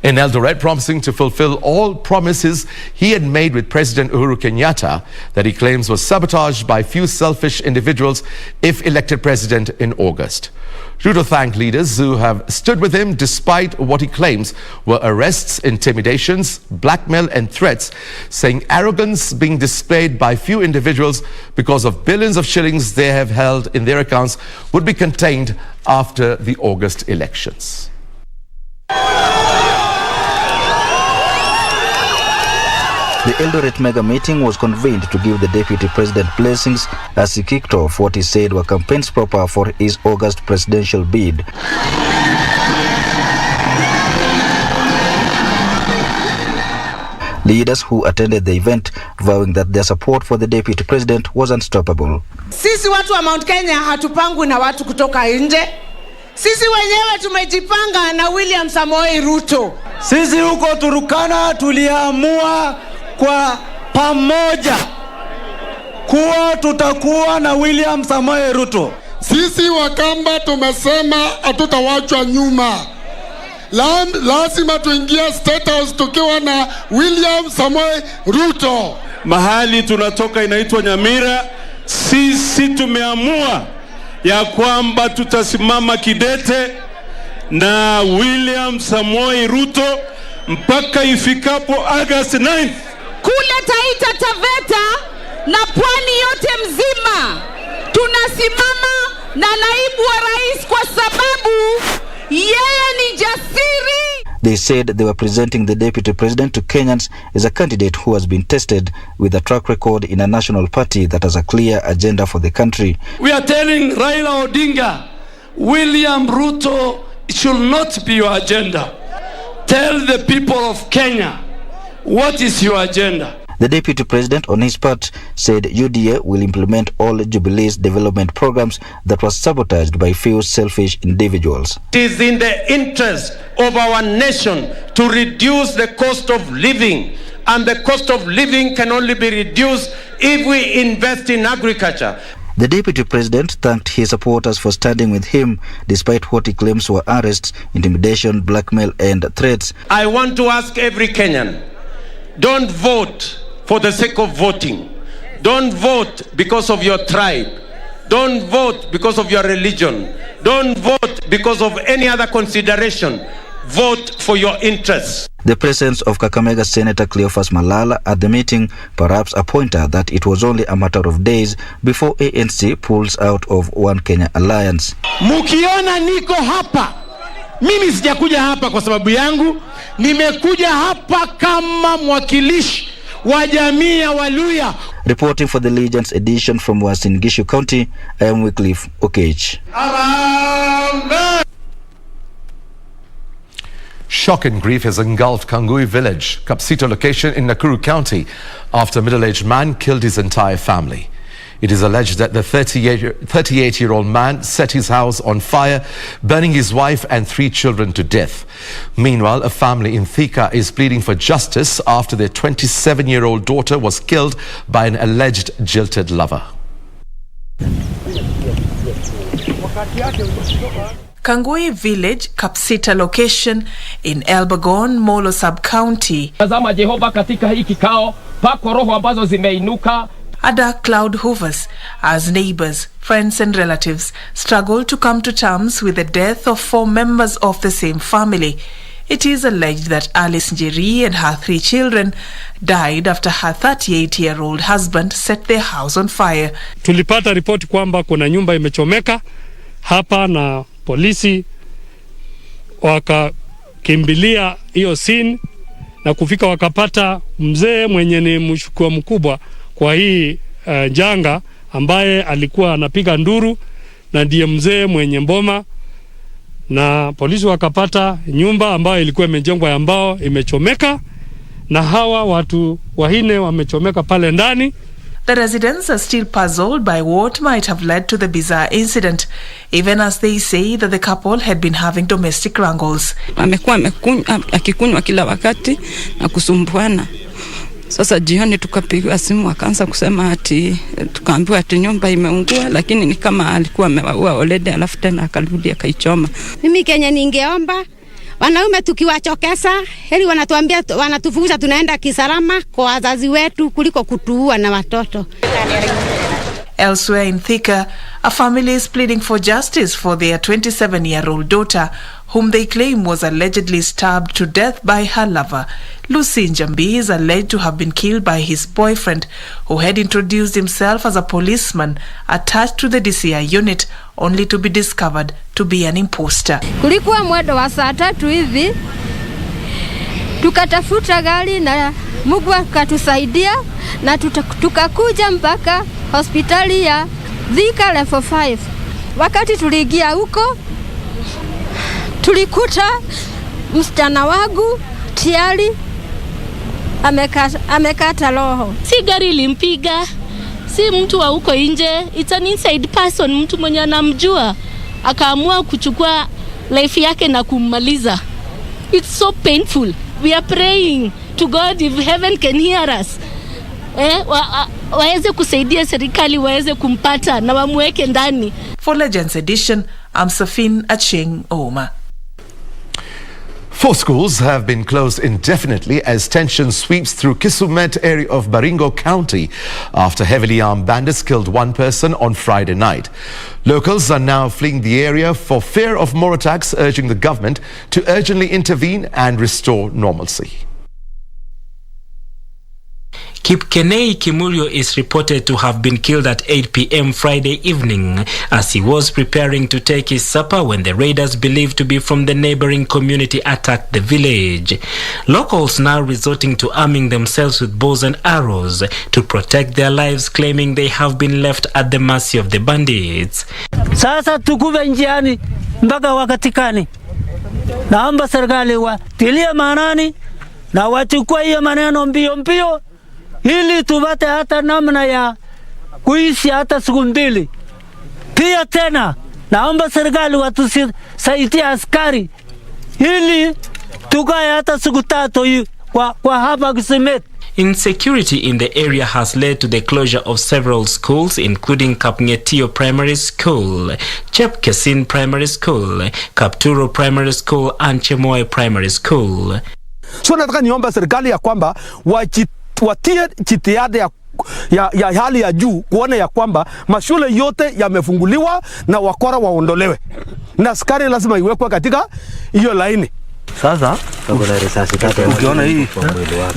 In Eldoret, promising to fulfill all promises he had made with President Uhuru Kenyatta that he claims was sabotaged by few selfish individuals if elected president in August. Ruto thanked leaders who have stood with him despite what he claims were arrests, intimidations, blackmail and threats, saying arrogance being displayed by few individuals because of billions of shillings they have held in their accounts would be contained after the August elections. The Eldoret mega meeting was convened to give the deputy president blessings as he kicked off what he said were campaigns proper for his August presidential bid. Leaders who attended the event vowing that their support for the deputy president was unstoppable. Sisi watu wa Mount Kenya hatupangwi na watu kutoka nje. Sisi wenyewe tumejipanga na William Samoei Ruto. Sisi huko Turukana tuliamua kwa pamoja kuwa tutakuwa na William Samoei Ruto. Sisi Wakamba tumesema hatutawachwa nyuma. Lazima tuingie State House tukiwa na William Samoei Ruto. Mahali tunatoka inaitwa Nyamira. Sisi tumeamua ya kwamba tutasimama kidete na William Samoei Ruto mpaka ifikapo August 9th. Kule Taita Taveta na pwani yote mzima tunasimama na naibu wa rais kwa sababu yeye ni jasiri. They said they were presenting the deputy president to Kenyans as a candidate who has been tested with a track record in a national party that has a clear agenda for the country. We are telling Raila Odinga, William Ruto should not be your agenda. Tell the people of Kenya, what is your agenda? The deputy president, on his part, said UDA will implement all Jubilee's development programs that was sabotaged by few selfish individuals. It is in the interest of our nation to reduce the cost of living, and the cost of living can only be reduced if we invest in agriculture. The deputy president thanked his supporters for standing with him despite what he claims were arrests, intimidation, blackmail and threats. I want to ask every Kenyan, don't vote for the sake of voting. Don't vote because of your tribe. Don't vote because of your religion. Don't vote because of any other consideration. Vote for your interests. The presence of Kakamega Senator Cleophas Malala at the meeting perhaps a pointer that it was only a matter of days before ANC pulls out of One Kenya Alliance. Mukiona niko hapa, mimi sijakuja hapa kwa sababu yangu, nimekuja hapa kama mwakilishi wa jamii ya Waluya. Reporting for the Legends edition from Uasin Gishu County, I am Wycliffe Okech. Shock and grief has engulfed Kangui village, Kapsito location in Nakuru County, after a middle-aged man killed his entire family. It is alleged that the 38-year-old man set his house on fire, burning his wife and 3 children to death. Meanwhile, a family in Thika is pleading for justice after their 27-year-old daughter was killed by an alleged jilted lover. Kangui village, Kapsita location in Elbagon, Molo sub-county. Tazama Jehova katika hii kikao, pako roho ambazo zimeinuka. A dark cloud hovers as neighbors, friends and relatives struggle to come to terms with the death of 4 members of the same family. It is alleged that Alice Njeri and her 3 children died after her 38-year-old husband set their house on fire. Tulipata ripoti kwamba kuna nyumba imechomeka hapa na polisi wakakimbilia hiyo scene na kufika wakapata mzee mwenye ni mshukiwa mkubwa kwa hii janga ambaye alikuwa anapiga nduru na ndiye mzee mwenye mboma, na polisi wakapata nyumba ambayo ilikuwa imejengwa ya mbao imechomeka na hawa watu 4 wamechomeka pale ndani. The residents are still puzzled by what might have led to the bizarre incident, even as they say that the couple had been having domestic wrangles. Amekuwa akikunywa kila wakati na kusumbuana. Sasa jioni tukapigiwa simu akaanza kusema ati tukaambiwa ati nyumba imeungua, lakini ni kama alikuwa amewaua already alafu tena akarudi akaichoma. Mimi Kenya ningeomba Wanaume tukiwachokesa, heri wanatuambia wanatufukuza tunaenda kisalama kwa wazazi wetu kuliko kutuua na watoto. Elsewhere in Thika, a family is pleading for justice for their 27-year-old daughter, whom they claim was allegedly stabbed to death by her lover. Lucy Njambi is alleged to have been killed by his boyfriend, who had introduced himself as a policeman attached to the DCI unit, only to be discovered to be an imposter. Kulikuwa mwendo wa saa 3 hivi, tukatafuta gari na Mungu akatusaidia na tukakuja mpaka hospitali ya Thika level 5. Wakati tuliingia huko, tulikuta msichana wangu tayari amekata roho. Si gari limpiga, si mtu wa huko nje, it's an inside person, mtu mwenye anamjua akaamua kuchukua life yake na kummaliza. It's so painful. We are praying to God if heaven can hear us. Waweze kusaidia serikali waweze kumpata na wamweke ndani. For Legends Edition, I'm Safin Acheng Oma. 4 schools have been closed indefinitely as tension sweeps through Kisumet area of Baringo County after heavily armed bandits killed 1 person on Friday night. Locals are now fleeing the area for fear of more attacks, urging the government to urgently intervene and restore normalcy. Kipkenei Kimulio is reported to have been killed at 8 p.m. Friday evening as he was preparing to take his supper when the raiders believed to be from the neighboring community attacked the village. Locals now resorting to arming themselves with bows and arrows to protect their lives, claiming they have been left at the mercy of the bandits. Sasa tukuve njiani mpaka wakatikani. Naomba serikali watilie maanani na wachukue hiyo maneno mbio mbio ili tupate hata namna ya kuishi hata siku 2. Pia tena naomba serikali watusaidie askari ili tukae hata siku 3 kwa hapa Kisumet. Insecurity in the area has led to the closure of several schools, including Kapngetio Primary School, Chepkesin Primary School, Kapturo Primary School and Chemoe Primary School. So nataka niomba serikali ya kwamba watie jitihada ya hali ya juu kuona ya kwamba mashule yote yamefunguliwa na wakora waondolewe. Na askari lazima iwekwe katika hiyo laini. Sasa kuna risasi 3. Ukiona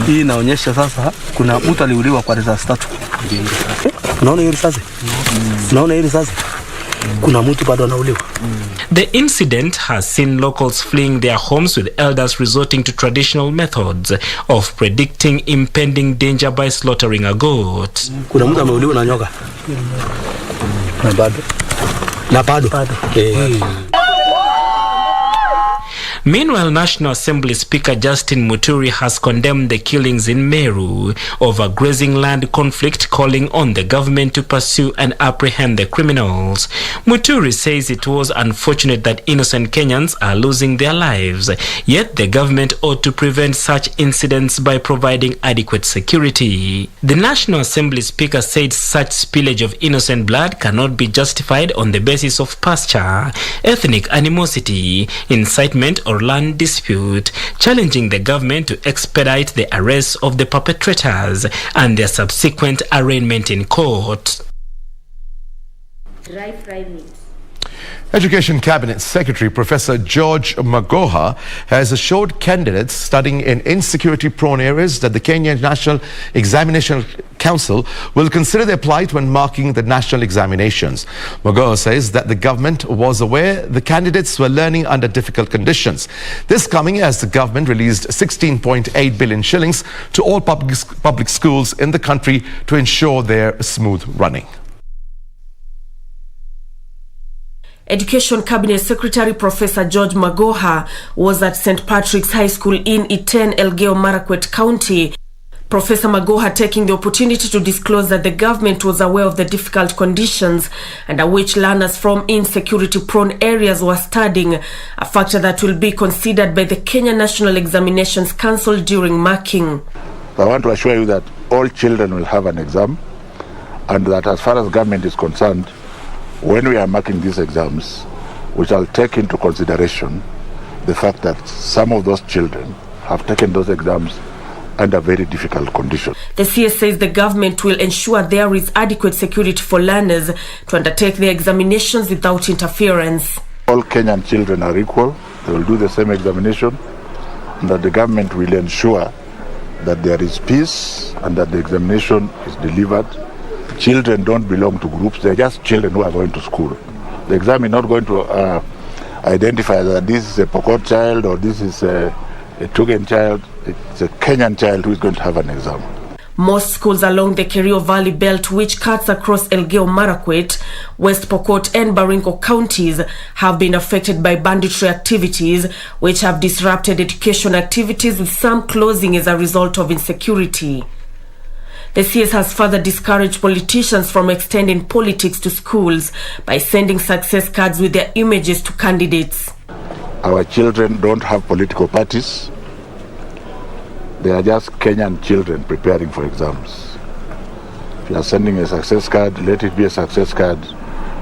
hii inaonyesha sasa kuna mtu aliuliwa kwa risasi 3. Unaona hiyo risasi? Unaona hiyo risasi? Kuna mtu bado anauliwa. The incident has seen locals fleeing their homes, with elders resorting to traditional methods of predicting impending danger by slaughtering a goat. Kuna mtu ameuliwa na nyoka. Na bado. Meanwhile, National Assembly Speaker Justin Muturi has condemned the killings in Meru over grazing land conflict, calling on the government to pursue and apprehend the criminals. Muturi says it was unfortunate that innocent Kenyans are losing their lives, yet the government ought to prevent such incidents by providing adequate security. The National Assembly Speaker said such spillage of innocent blood cannot be justified on the basis of pasture, ethnic animosity, incitement or land dispute, challenging the government to expedite the arrest of the perpetrators and their subsequent arraignment in court. Education Cabinet Secretary Professor George Magoha has assured candidates studying in insecurity-prone areas that the Kenya National Examination Council will consider their plight when marking the national examinations. Magoha says that the government was aware the candidates were learning under difficult conditions. This coming as the government released 16.8 billion shillings to all public schools in the country to ensure their smooth running. Education Cabinet Secretary Professor George Magoha was at St. Patrick's High School in Iten, Elgeyo Marakwet County. Professor Magoha taking the opportunity to disclose that the government was aware of the difficult conditions under which learners from insecurity-prone areas were studying, a factor that will be considered by the Kenya National Examinations Council during marking. I want to assure you that all children will have an exam, and that as far as government is concerned, when we are marking these exams, we shall take into consideration the fact that some of those children have taken those exams under very difficult conditions. The CS says the government will ensure there is adequate security for learners to undertake their examinations without interference. All Kenyan children are equal. They will do the same examination, and that the government will ensure that there is peace and that the examination is delivered. Children don't belong to groups. They're just children who are going to school. The exam is not going to identify that this is a Pokot child or this is a Tugen child. It's a Kenyan child who is going to have an exam. Most schools along the Kerio Valley Belt, which cuts across Elgeyo Marakwet, West Pokot and Baringo counties, have been affected by banditry activities, which have disrupted education activities, with some closing as a result of insecurity. The CS has further discouraged politicians from extending politics to schools by sending success cards with their images to candidates. Our children don't have political parties. They are just Kenyan children preparing for exams. If you are sending a success card, let it be a success card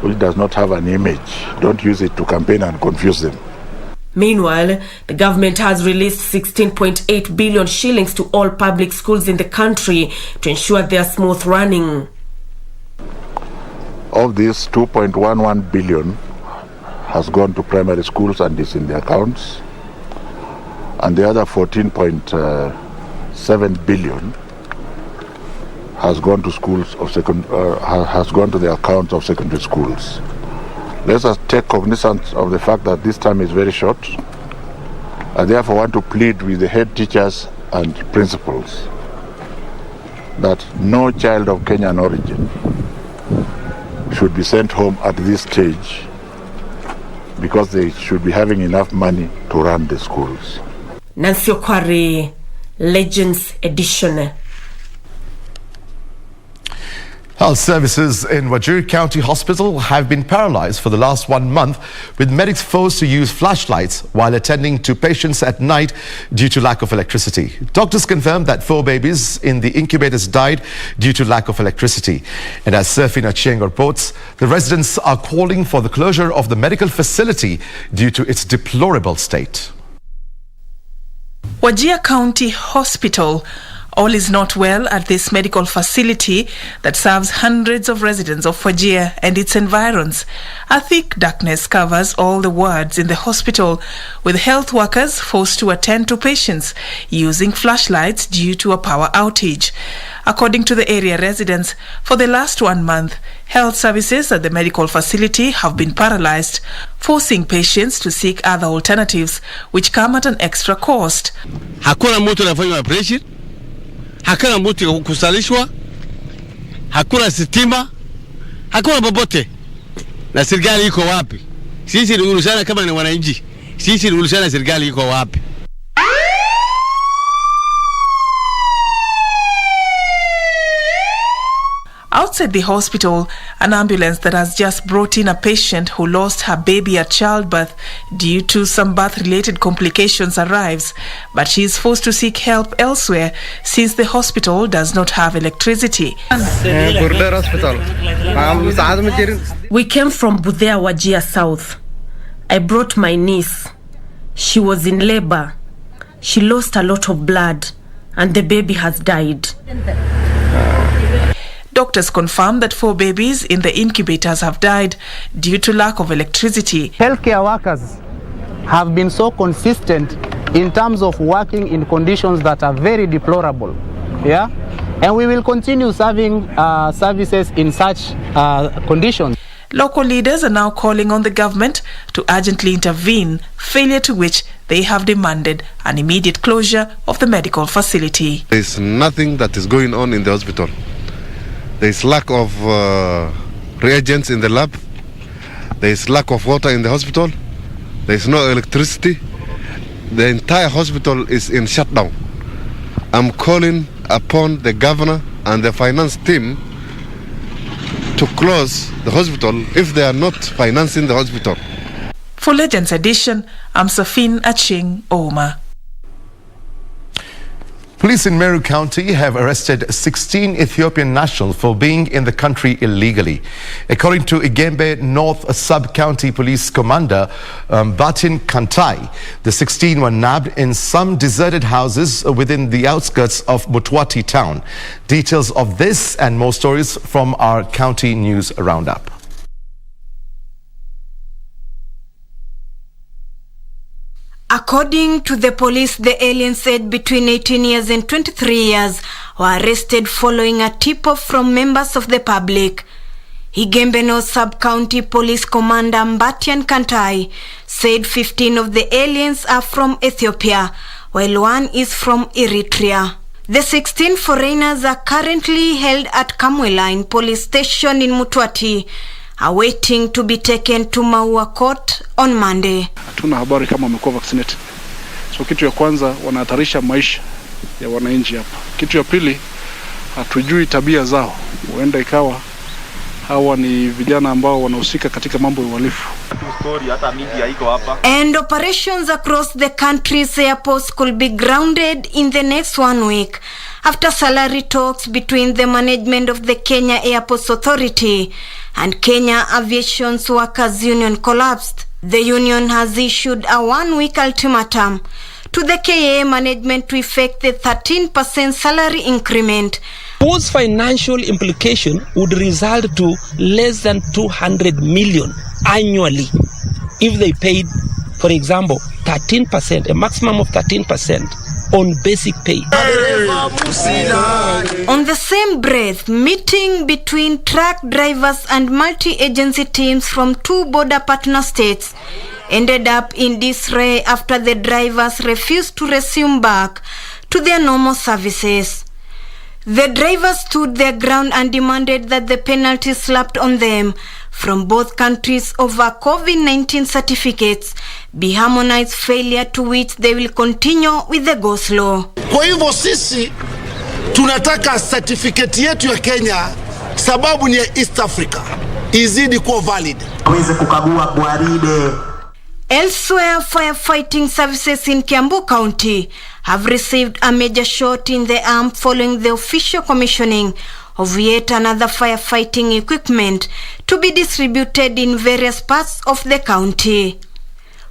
which does not have an image. Don't use it to campaign and confuse them. Meanwhile, the government has released 16.8 billion shillings to all public schools in the country to ensure their smooth running. Of this, 2.11 billion has gone to primary schools and is in the accounts, and the other 14.7 billion has gone to schools of has gone to the accounts of secondary schools. Let us take cognizance of the fact that this time is very short. I therefore want to plead with the head teachers and principals that no child of Kenyan origin should be sent home at this stage, because they should be having enough money to run the schools. Nancy Okwari, Legends Edition. Health services in Wajia County Hospital have been paralyzed for the last 1 month, with medics forced to use flashlights while attending to patients at night due to lack of electricity. Doctors confirmed that 4 babies in the incubators died due to lack of electricity. And as Surfina Chieng reports, the residents are calling for the closure of the medical facility due to its deplorable state. Wajia County Hospital. All is not well at this medical facility that serves hundreds of residents of Wajia and its environs. A thick darkness covers all the wards in the hospital, with health workers forced to attend to patients using flashlights due to a power outage. According to the area residents, for the last 1 month, health services at the medical facility have been paralyzed, forcing patients to seek other alternatives, which come at an extra cost. Hakuna mtu anafanya operation, hakuna mtu kusalishwa, hakuna sitima, hakuna popote. Na serikali iko wapi? Sisi tunaulizana kama ni wananchi. Sisi tunaulizana serikali iko wapi? Outside the hospital, an ambulance that has just brought in a patient who lost her baby at childbirth due to some birth-related complications arrives, but she is forced to seek help elsewhere since the hospital does not have electricity. We came from Budhea, Wajia South. I brought my niece. She was in labor. She lost a lot of blood and the baby has died. Doctors confirm that 4 babies in the incubators have died due to lack of electricity. Healthcare workers have been so consistent in terms of working in conditions that are very deplorable. Yeah? And we will continue serving services in such conditions. Local leaders are now calling on the government to urgently intervene, failure to which they have demanded an immediate closure of the medical facility. There is nothing that is going on in the hospital. There is lack of reagents in the lab. There is lack of water in the hospital. There is no electricity. The entire hospital is in shutdown. I'm calling upon the governor and the finance team to close the hospital if they are not financing the hospital. For Legends Edition, I'm Safin Aching Oma. Police in Meru County have arrested 16 Ethiopian nationals for being in the country illegally. According to Igembe North Sub-County Police Commander Batin Kantai, the 16 were nabbed in some deserted houses within the outskirts of Mutwati town. Details of this and more stories from our county news roundup. According to the police, the aliens aged between 18 years and 23 years were arrested following a tip-off from members of the public. Igembe North Sub-County Police Commander Mbatian Kantai said 15 of the aliens are from Ethiopia, while one is from Eritrea. The 16 foreigners are currently held at Kamwelain Police Station in Mutwati, awaiting to be taken to Maua Court on Monday. Hatuna habari kama wamekuwa vaccinated. So kitu ya kwanza, wanahatarisha maisha ya wananchi hapa. Kitu ya pili, hatujui tabia zao. Huenda ikawa hawa ni vijana ambao wanahusika katika mambo ya uhalifu. And operations across the country's airports could be grounded in the next 1 week after salary talks between the management of the Kenya Airports Authority and Kenya Aviation Workers Union collapsed. The union has issued a 1-week ultimatum to the KA management to effect the 13% salary increment. Whose financial implication would result to less than 200 million annually if they paid, for example, 13%, a maximum of 13% on basic pay. On the same breath, meeting between truck drivers and multi-agency teams from 2 border partner states ended up in disarray after the drivers refused to resume back to their normal services. The drivers stood their ground and demanded that the penalties slapped on them from both countries over COVID-19 certificates be harmonized, failure to which they will continue with the go slow. Kwa hivyo sisi tunataka certificate yetu ya Kenya, sababu ni ya East Africa, izidi kuwa valid. Waweze kukagua gwaride. Elsewhere, firefighting services in Kiambu County have received a major shot in the arm following the official commissioning of yet another firefighting equipment to be distributed in various parts of the county.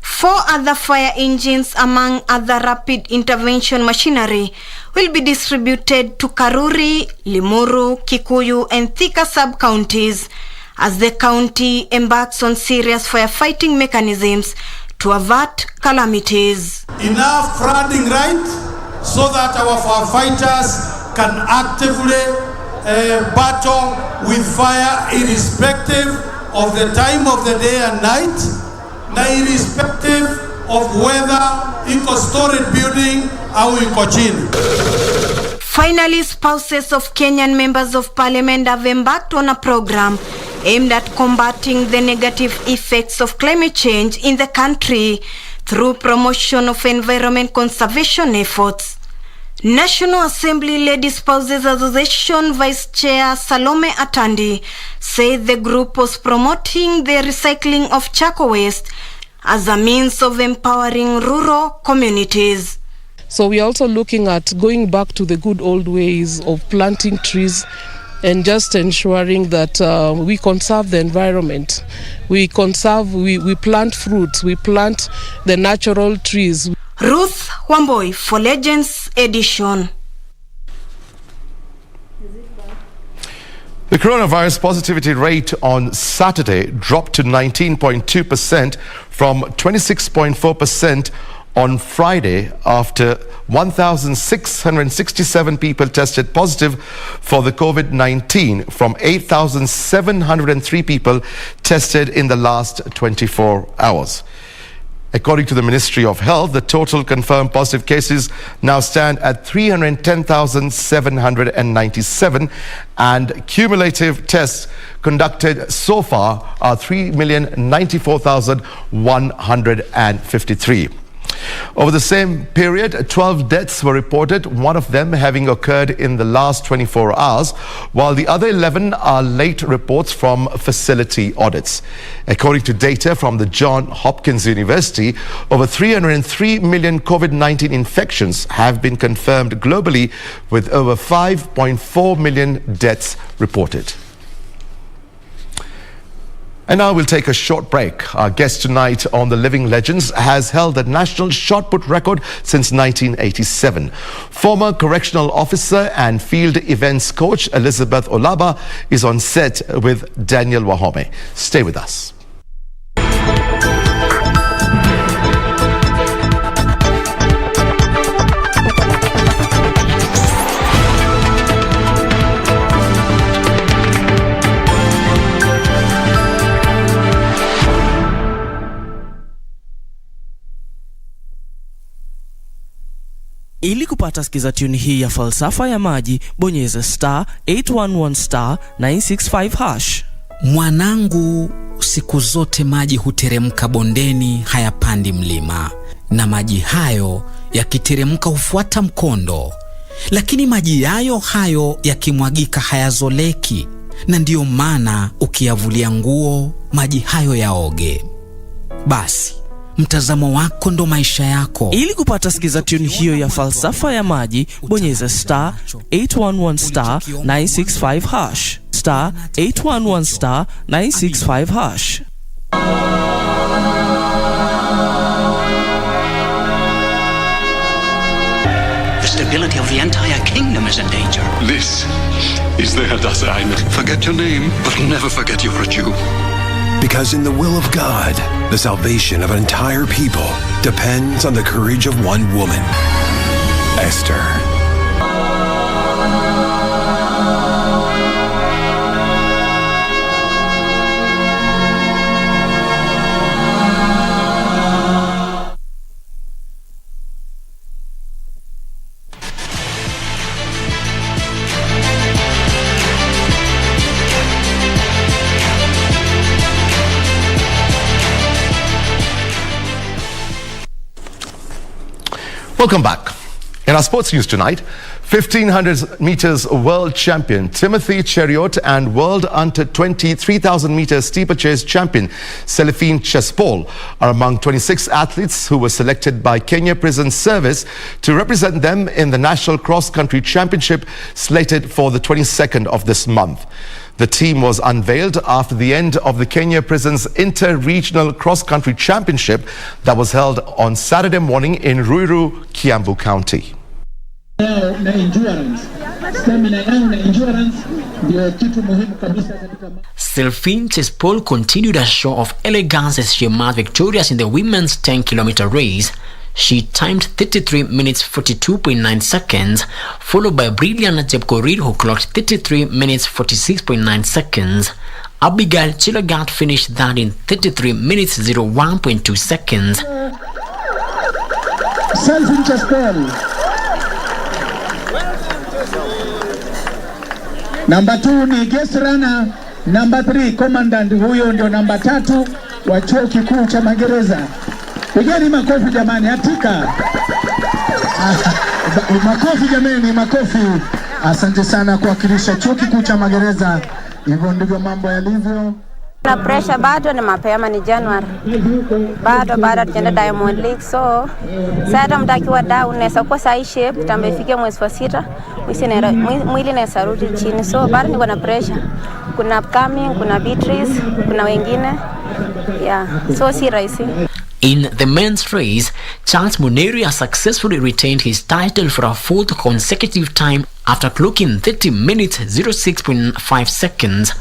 4 other fire engines, among other rapid intervention machinery, will be distributed to Karuri, Limuru, Kikuyu and Thika sub-counties as the county embarks on serious firefighting mechanisms to avert calamities. Enough flooding right so that our firefighters can actively battle with fire irrespective of the time of the day and night, irrespective of whether iko storage building au iko chini. Finally, spouses of Kenyan members of parliament have embarked on a program aimed at combating the negative effects of climate change in the country through promotion of environment conservation efforts. National Assembly Lady Spouses Association Vice Chair Salome Atandi said the group was promoting the recycling of charcoal waste as a means of empowering rural communities. So we are also looking at going back to the good old ways of planting trees and just ensuring that we conserve the environment. We plant fruits, we plant the natural trees. Ruth Wamboi for Legends Edition. The coronavirus positivity rate on Saturday dropped to 19.2% from 26.4% on Friday after 1,667 people tested positive for the COVID-19 from 8,703 people tested in the last 24 hours. According to the Ministry of Health, the total confirmed positive cases now stand at 310,797 and cumulative tests conducted so far are 3,094,153. Over the same period, 12 deaths were reported, one of them having occurred in the last 24 hours, while the other 11 are late reports from facility audits. According to data from the Johns Hopkins University, over 303 million COVID-19 infections have been confirmed globally, with over 5.4 million deaths reported. And now we'll take a short break. Our guest tonight on The Living Legends has held the national shot put record since 1987. Former correctional officer and field events coach Elizabeth Olaba is on set with Daniel Wahome. Stay with us. Ili kupata skiza tune hii ya falsafa ya maji, bonyeza *811 *965#. Mwanangu, siku zote maji huteremka bondeni, hayapandi mlima. Na maji hayo yakiteremka hufuata mkondo. Lakini maji hayo yakimwagika hayazoleki. Na ndiyo maana ukiyavulia nguo, maji hayo yaoge. Basi mtazamo wako ndo maisha yako. Ili kupata skiza tune hiyo ya falsafa ya maji, bonyeza *811 *965#. *811 *965#. The stability of the entire kingdom is in danger. This is the Hadassah. Forget your name, but never forget you're a Jew. Because in the will of God, the salvation of an entire people depends on the courage of one woman, Esther. Welcome back. In our sports news tonight, 1500 meters world champion Timothy Cheruiyot and world under 20 3,000 meters steeplechase champion Celestine Chespol are among 26 athletes who were selected by Kenya Prison Service to represent them in the National Cross Country Championship slated for the 22nd of this month. The team was unveiled after the end of the Kenya Prison's Inter-Regional Cross-Country Championship that was held on Saturday morning in Ruiru, Kiambu County. Celestine Chespol continued a show of elegance as she emerged victorious in the women's 10-kilometer race. She timed 33 minutes 42.9 seconds, followed by brilliant Jepkorir who clocked 33 minutes 46.9 seconds. Abigail Chilagat finished that in 33 minutes 01.2 seconds. Celestine Chespol. Number 2 ni guest runner. Number 3 commandant, huyo ndio namba 3 wa chuo kikuu cha Magereza. Pigeni makofi jamani, hatika. Makofi jamani, makofi. Asante sana kuwakilisha chuo kikuu cha Magereza. Hivyo ndivyo mambo yalivyo. Na pressure bado ni mapema, ni January. Bado tunaenda Diamond League, so sasa mtakiwa down unaweza kuwa sahi shape tambefike mwezi wa 6 mwili na sarudi chini, so bado niko na pressure. Kuna upcoming, kuna Beatrice, kuna wengine. Yeah, so si rahisi. In the men's race, Charles Muneri has successfully retained his title for a fourth consecutive time after clocking 30 minutes 06.5 seconds.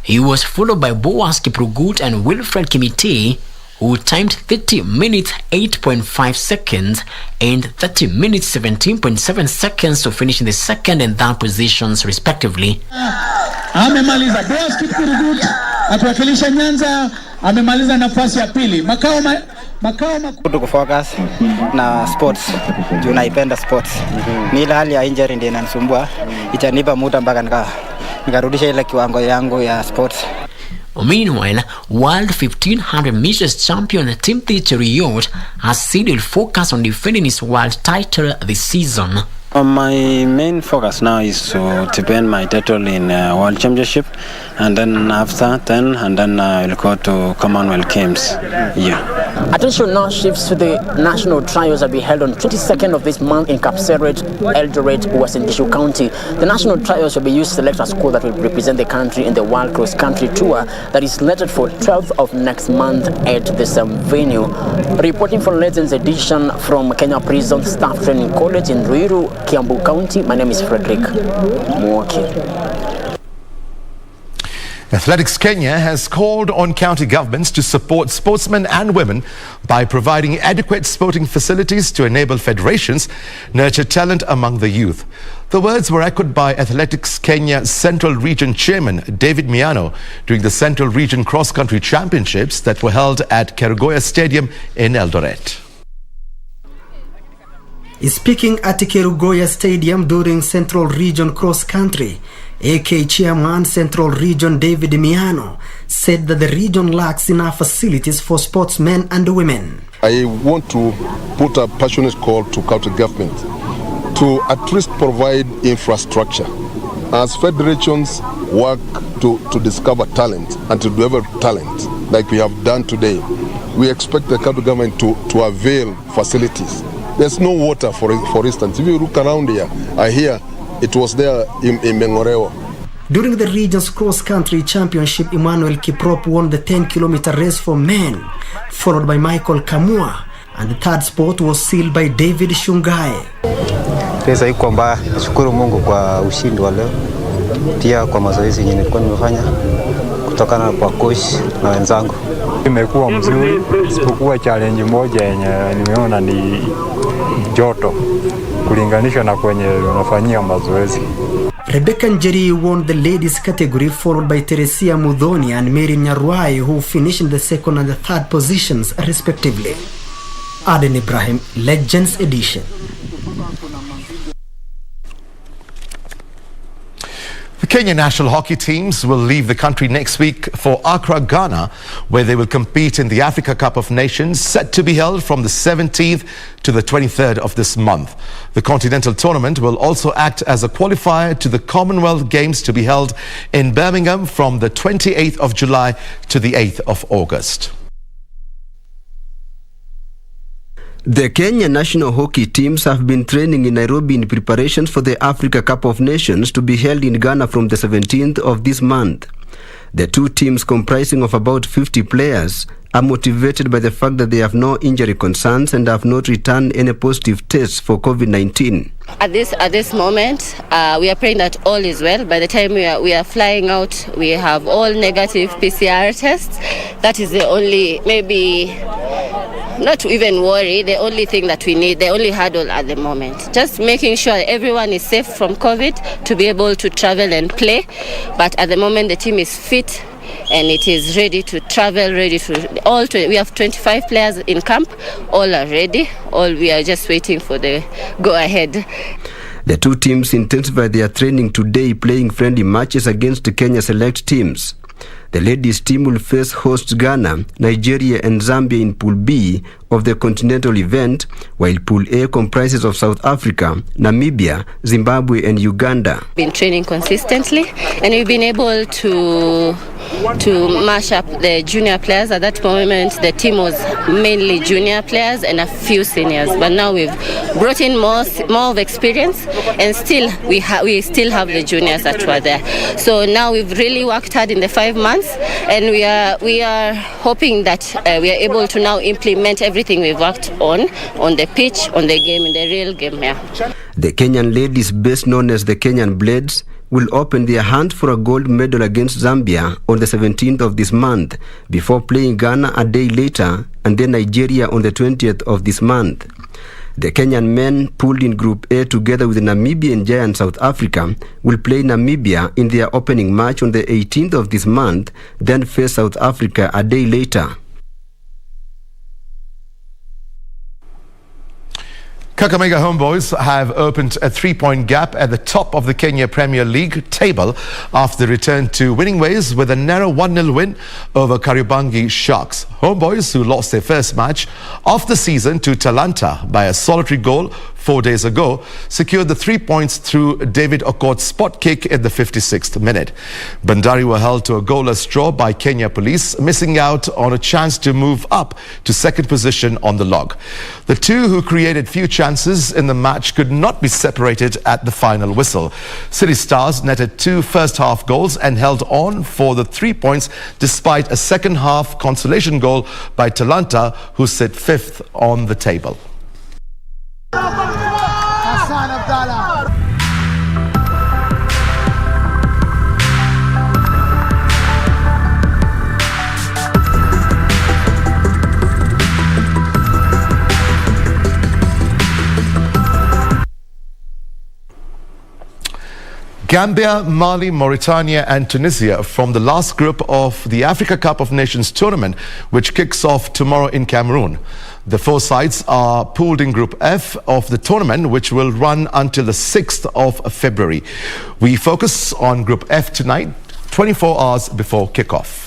He was followed by Boaz Kiprugut and Wilfred Kimiti, who timed 30 minutes 8.5 seconds and 30 minutes 17.7 seconds to finish in the second and third positions respectively. Amemaliza Boaz Kiprugut atuwakilisha Nyanza, amemaliza nafasi ya pili. Makao Tuko focus na sports. Tunaipenda sports. Ni ile hali ya injury ndio inanisumbua. Itanipa muda mpaka nikarudisha ile kiwango yangu ya sports. Meanwhile, World 1500 meters champion Timothy Cheruiyot has said he'll focus on defending his world title this season. My main focus now is to defend my title in World Championship, and then after I'll go to Commonwealth Games. Yeah. Attention now shifts to the national trials that will be held on 22nd of this month in Kapseret, Eldoret, Western Tishu County. The national trials will be used to select a school that will represent the country in the World Cross Country Tour that is slated for 12th of next month at the same venue. Reporting for Legends Edition from Kenya Prison Staff Training College in Ruiru, Kiambu County, my name is Frederick Mwoki. Athletics Kenya has called on county governments to support sportsmen and women by providing adequate sporting facilities to enable federations nurture talent among the youth. The words were echoed by Athletics Kenya Central Region Chairman David Miano during the Central Region Cross Country Championships that were held at Kerugoya Stadium in Eldoret. Speaking at Kerugoya Stadium during Central Region Cross Country, AK Chairman Central Region David Miano said that the region lacks enough facilities for sportsmen and women. I want to put a passionate call to county government to at least provide infrastructure. As federations work to discover talent and to develop talent like we have done today, we expect the county government to avail facilities. There's no water, for instance. If you look around here, I hear it was there in Mengorewa. During the region's cross-country championship, Emmanuel Kiprop won the 10-kilometer race for men, followed by Michael Kamua, and the third spot was sealed by David Shungae. Pesa iko mbaya, nashukuru Mungu kwa ushindi wa leo. Pia kwa mazoezi yenye nilikuwa nimefanya kutokana kwa coach na wenzangu. Imekuwa mzuri, isipokuwa challenge moja yenye nimeona ni joto kulinganisha na kwenye unafanyia mazoezi. Rebecca Njeri won the ladies category, followed by Teresia Mudhoni and Mary Nyarwai, who finished in the second and the third positions respectively. Aden Ibrahim, Legends Edition. The Kenya national hockey teams will leave the country next week for Accra, Ghana, where they will compete in the Africa Cup of Nations, set to be held from the 17th to the 23rd of this month. The continental tournament will also act as a qualifier to the Commonwealth Games to be held in Birmingham from the 28th of July to the 8th of August. The Kenya national hockey teams have been training in Nairobi in preparations for the Africa Cup of Nations to be held in Ghana from the 17th of this month. The two teams, comprising of about 50 players, are motivated by the fact that they have no injury concerns and have not returned any positive tests for COVID-19. At this moment, we are praying that all is well. By the time we are flying out, we have all negative PCR tests. That is the only, maybe not to even worry, the only thing that we need, the only hurdle at the moment. Just making sure everyone is safe from COVID to be able to travel and play. But at the moment, the team is fit and it is ready to travel, ready to we have 25 players in camp, all are ready, we are just waiting for the go ahead. The two teams intensified their training today, playing friendly matches against the Kenya select teams. The ladies team will face hosts Ghana, Nigeria and Zambia in Pool B of the continental event, while Pool A comprises of South Africa, Namibia, Zimbabwe and Uganda. Been training consistently and we've been able to mash up the junior players. At that moment the team was mainly junior players and a few seniors, but now we've brought in more of experience and still we still have the juniors that were there. So now we've really worked hard in the 5 months and we are hoping that we are able to now implement everything we've worked on the pitch, on the game, in the real game here. The Kenyan ladies, best known as the Kenyan Blades, will open their hunt for a gold medal against Zambia on the 17th of this month, before playing Ghana a day later and then Nigeria on the 20th of this month. The Kenyan men, pooled in Group A together with the Namibian giant South Africa, will play Namibia in their opening match on the 18th of this month, then face South Africa a day later. Kakamega Homeboys have opened a 3-point gap at the top of the Kenya Premier League table after they returned to winning ways with a narrow 1-0 win over Kariobangi Sharks. Homeboys, who lost their first match of the season to Talanta by a solitary goal 4 days ago, secured the 3 points through David Okoth's spot kick in the 56th minute. Bandari were held to a goalless draw by Kenya Police, missing out on a chance to move up to second position on the log. The two who created few chances in the match could not be separated at the final whistle. City Stars netted 2 first-half goals and held on for the 3 points despite a second-half consolation goal by Talanta, who sit 5th on the table. Gambia, Mali, Mauritania and Tunisia from the last group of the Africa Cup of Nations tournament, which kicks off tomorrow in Cameroon. The 4 sides are pooled in Group F of the tournament, which will run until the 6th of February. We focus on Group F tonight, 24 hours before kickoff.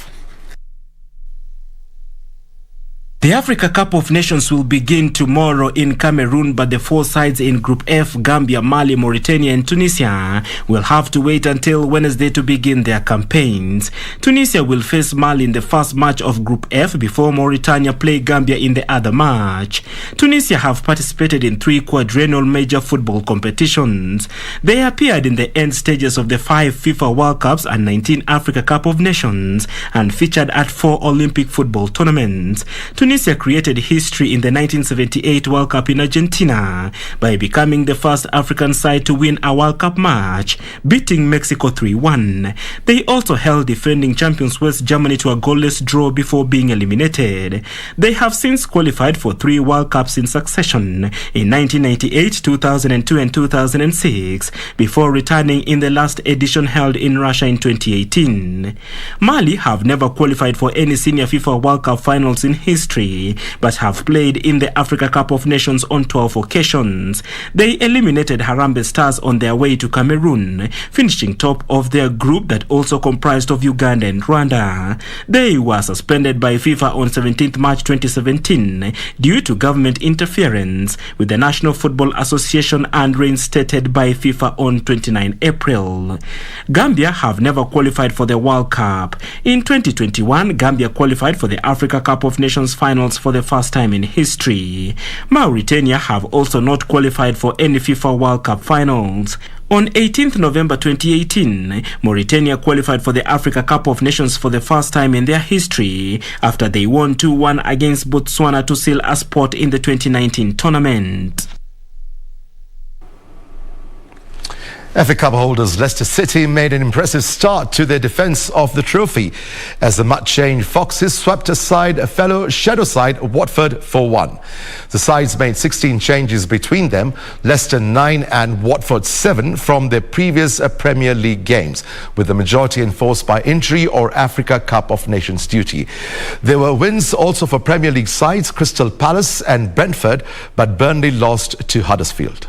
The Africa Cup of Nations will begin tomorrow in Cameroon, but the 4 sides in Group F, Gambia, Mali, Mauritania and Tunisia, will have to wait until Wednesday to begin their campaigns. Tunisia will face Mali in the first match of Group F before Mauritania play Gambia in the other match. Tunisia have participated in 3 quadrennial major football competitions. They appeared in the end stages of the 5 FIFA World Cups and 19 Africa Cup of Nations and featured at 4 Olympic football tournaments. Tunisia created history in the 1978 World Cup in Argentina by becoming the first African side to win a World Cup match, beating Mexico 3-1. They also held defending champions West Germany to a goalless draw before being eliminated. They have since qualified for 3 World Cups in succession in 1998, 2002 and 2006, before returning in the last edition held in Russia in 2018. Mali have never qualified for any senior FIFA World Cup finals in history, but have played in the Africa Cup of Nations on 12 occasions. They eliminated Harambee Stars on their way to Cameroon, finishing top of their group that also comprised of Uganda and Rwanda. They were suspended by FIFA on 17th March 2017 due to government interference with the National Football Association and reinstated by FIFA on 29 April. Gambia have never qualified for the World Cup. In 2021, Gambia qualified for the Africa Cup of Nations finals for the first time in history. Mauritania have also not qualified for any FIFA World Cup finals. On 18th November 2018, Mauritania qualified for the Africa Cup of Nations for the first time in their history after they won 2-1 against Botswana to seal a spot in the 2019 tournament. FA Cup holders Leicester City made an impressive start to their defence of the trophy as the mud-changed Foxes swept aside a fellow shadow side Watford 4-1. The sides made 16 changes between them, Leicester 9 and Watford 7 from their previous Premier League games, with the majority enforced by injury or Africa Cup of Nations duty. There were wins also for Premier League sides Crystal Palace and Brentford, but Burnley lost to Huddersfield.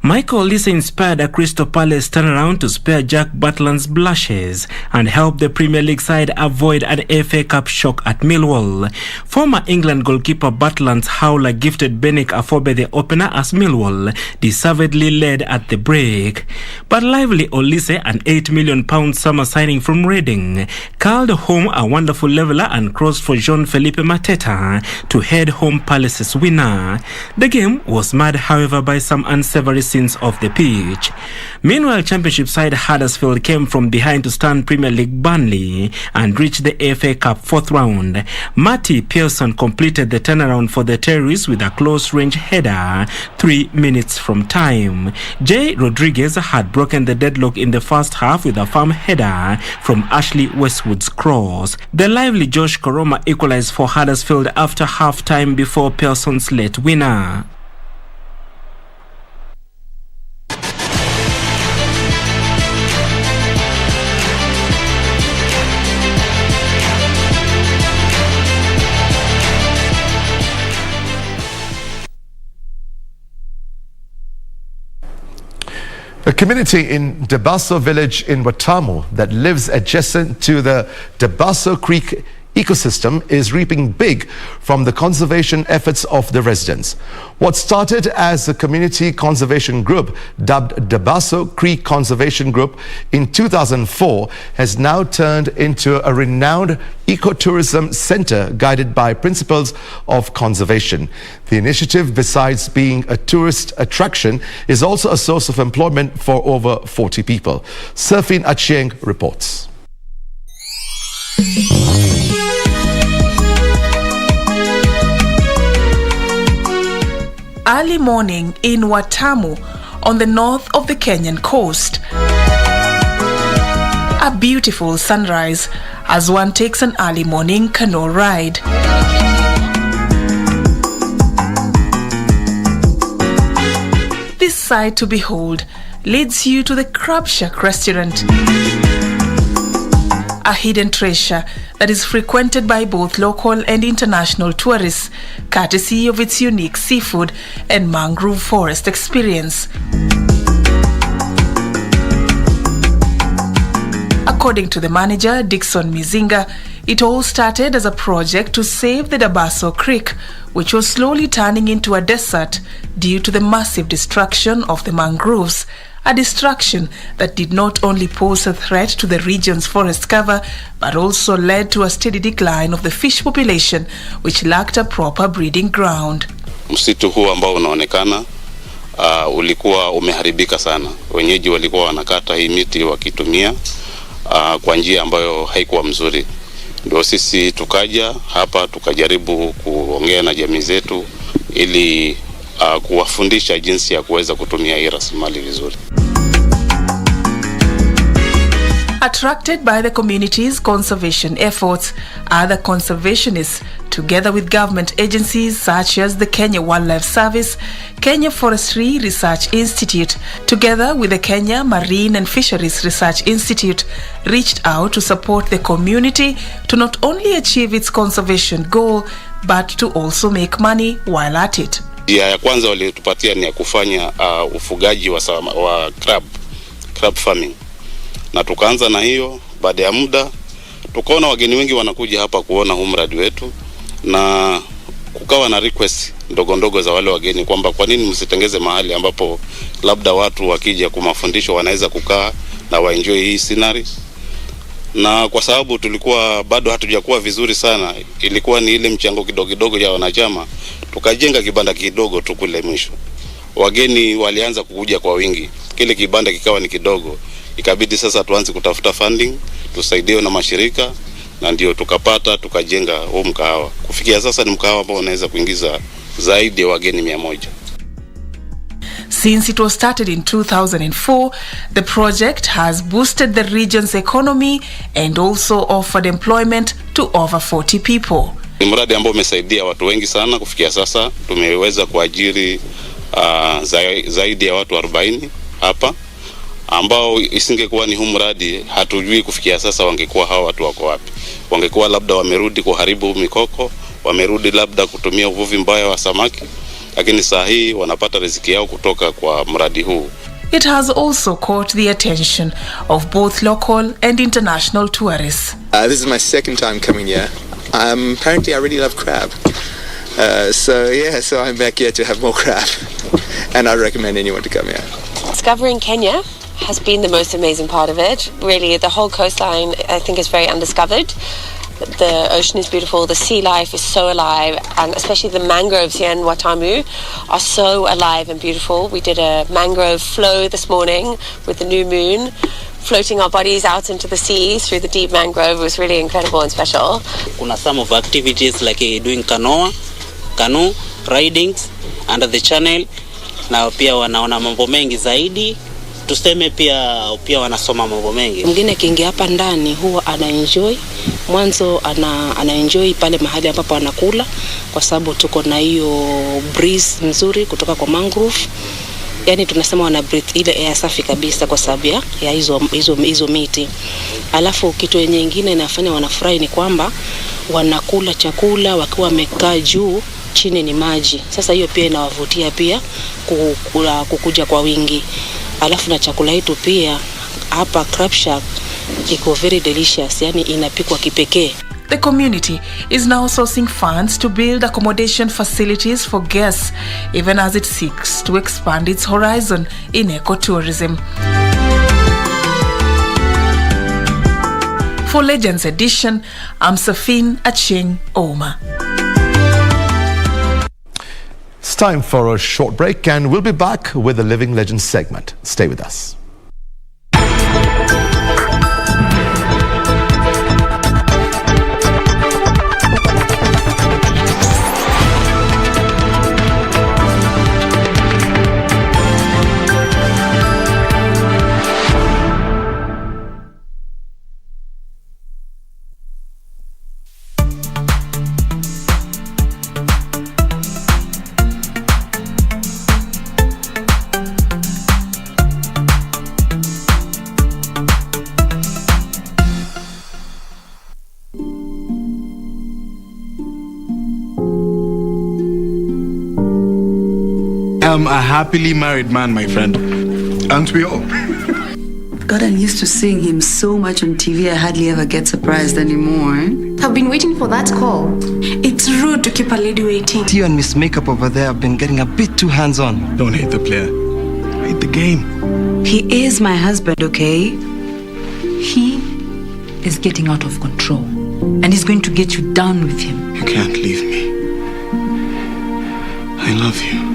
Michael Olise inspired a Crystal Palace turnaround to spare Jack Butland's blushes and help the Premier League side avoid an FA Cup shock at Millwall. Former England goalkeeper Butland's howler gifted Benik Afobe the opener as Millwall deservedly led at the break. But lively Olise, an £8 million summer signing from Reading, curled home a wonderful leveller and crossed for Jean-Philippe Mateta to head home Palace's winner. The game was marred, however, by some unsavory scenes off the pitch. Meanwhile, Championship side Huddersfield came from behind to stand Premier League Burnley and reached the FA Cup 4th round. Matty Pearson completed the turnaround for the Terriers with a close-range header 3 minutes from time. Jay Rodriguez had broken the deadlock in the first half with a firm header from Ashley Westwood's cross. The lively Josh Koroma equalized for Huddersfield after half-time before Pearson's late winner. community in Dabaso village in Watamu that lives adjacent to the Dabaso Creek ecosystem is reaping big from the conservation efforts of the residents. What started as a community conservation group dubbed Dabaso Creek Conservation Group in 2004 has now turned into a renowned ecotourism center guided by principles of conservation. The initiative, besides being a tourist attraction, is also a source of employment for over 40 people. Surfin Achieng reports. Early morning in Watamu on the north of the Kenyan coast. A beautiful sunrise as one takes an early morning canoe ride. This sight to behold leads you to the Crab Shack restaurant, a hidden treasure that is frequented by both local and international tourists, courtesy of its unique seafood and mangrove forest experience. According to the manager, Dixon Mizinga, it all started as a project to save the Dabaso Creek, which was slowly turning into a desert due to the massive destruction of the mangroves, a destruction that did not only pose a threat to the region's forest cover, but also led to a steady decline of the fish population, which lacked a proper breeding ground. Msitu huu ambao unaonekana ulikuwa umeharibika sana. Wenyeji walikuwa wanakata hii miti wakitumia kwa njia ambayo haikuwa mzuri. Ndio sisi tukaja hapa tukajaribu kuongea na jamii zetu ili kuwafundisha jinsi ya kuweza kutumia hii rasilimali vizuri. Attracted by the community's conservation efforts, other conservationists, together with government agencies such as the Kenya Wildlife Service, Kenya Forestry Research Institute, together with the Kenya Marine and Fisheries Research Institute, reached out to support the community to not only achieve its conservation goal, but to also make money while at it. Ya kwanza walitupatia ni ya kufanya ufugaji wa crab farming. Na tukaanza na hiyo. Baada ya muda tukaona wageni wengi wanakuja hapa kuona huu mradi wetu, na kukawa na request ndogo ndogo za wale wageni kwamba kwa nini msitengeze mahali ambapo labda watu wakija kwa mafundisho wanaweza kukaa na waenjoy hii scenery. Na kwa sababu tulikuwa bado hatujakuwa vizuri sana, ilikuwa ni ile mchango kidogo kidogo ya wanachama, tukajenga kibanda kidogo tu kule mwisho. Wageni walianza kukuja kwa wingi, kile kibanda kikawa ni kidogo, ikabidi sasa tuanze kutafuta funding, tusaidiwe na mashirika, na ndio tukajenga huu mkahawa. Kufikia sasa ni mkahawa ambao unaweza kuingiza zaidi ya wageni 100. Since it was started in 2004, the project has boosted the region's economy and also offered employment to over 40 people. Ni mradi ambao umesaidia watu wengi sana. Kufikia sasa tumeweza kuajiri zaidi ya watu 40 hapa, ambao isingekuwa ni huu mradi hatujui kufikia sasa wangekuwa hawa watu wako wapi. Wangekuwa labda wamerudi kuharibu mikoko, wamerudi labda kutumia uvuvi mbaya wa samaki, lakini saa hii wanapata riziki yao kutoka kwa mradi huu. It has also caught the attention of both local and international tourists. This is my second time coming here. Apparently I really love crab. So I'm back here to have more crab. And I recommend anyone to come here. Discovering Kenya has been the most amazing part of it. Really, the whole coastline I think is very undiscovered. The ocean is beautiful, the sea life is so alive, and especially the mangroves here in Watamu are so alive and beautiful. We did a mangrove flow this morning with the new moon, floating our bodies out into the sea through the deep mangrove. It was really incredible and special. Kuna some of activities like doing canoe ridings under the channel, na pia wanaona mambo mengi zaidi. Tuseme pia wanasoma mambo mengi. Mwingine kiingia hapa ndani huwa anaenjoy. Mwanzo anaenjoy pale mahali ambapo anakula, kwa sababu tuko na hiyo breeze nzuri kutoka kwa mangrove. Yani tunasema wana breathe ile air safi kabisa kwa sababu ya hizo miti. Alafu kitu nyingine inafanya wanafurahi ni kwamba wanakula chakula wakiwa wamekaa juu, chini ni maji. Sasa hiyo pia inawavutia pia kukuja kwa wingi. Alafu na chakula yetu pia hapa Crab Shack iko very delicious, yani inapikwa kipekee. The community is now sourcing funds to build accommodation facilities for guests, even as it seeks to expand its horizon in ecotourism. For Legends Edition, I'm Safin Acheng Oma. It's time for a short break, and we'll be back with the Living Legends segment. Stay with us. I'm a happily married man, my friend. Aren't we all? Gotten used to seeing him so much on TV, I hardly ever get surprised anymore. I've been waiting for that call. It's rude to keep a lady waiting. You and Miss Makeup over there have been getting a bit too hands-on. Don't hate the player. Hate the game. He is my husband, okay? He is getting out of control. And he's going to get you down with him. You can't leave me. I love you.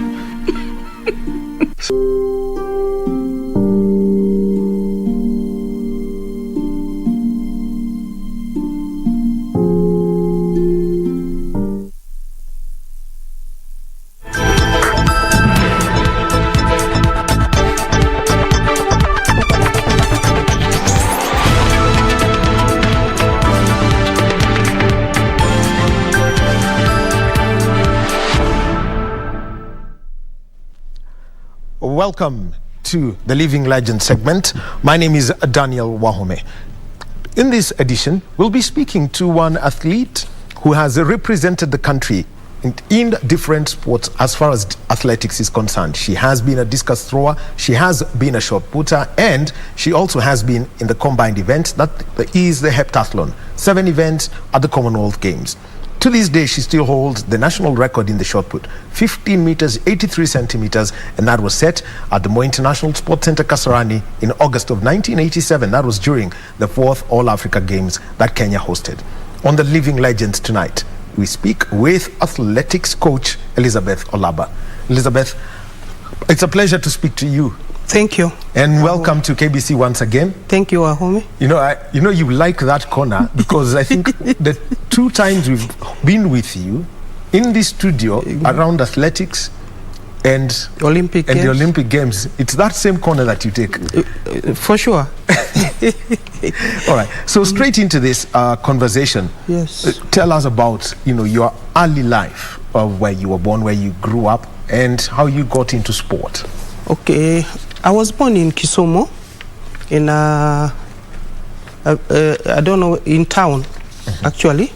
Welcome to the Living Legend segment. My name is Daniel Wahome. In this edition, we'll be speaking to one athlete who has represented the country in different sports as far as athletics is concerned. She has been a discus thrower, she has been a shot putter, and she also has been in the combined event that is the heptathlon. 7 events at the Commonwealth Games. To this day, she still holds the national record in the shot put, 15 meters, 83 centimeters, and that was set at the Moi International Sports Center, Kasarani, in August of 1987. That was during the 4th All-Africa Games that Kenya hosted. On the Living Legends tonight, we speak with athletics coach Elizabeth Olaba. Elizabeth, it's a pleasure to speak to you. Thank you. And welcome to KBC once again. Thank you, Wahome. You like that corner because I think the 2 times we've been with you in this studio around athletics and Olympic the Olympic Games, it's that same corner that you take. For sure. All right. So straight into this conversation. Yes. Tell us about your early life, of where you were born, where you grew up, and how you got into sport. Okay. I was born in Kisumu, in I don't know, in town, actually,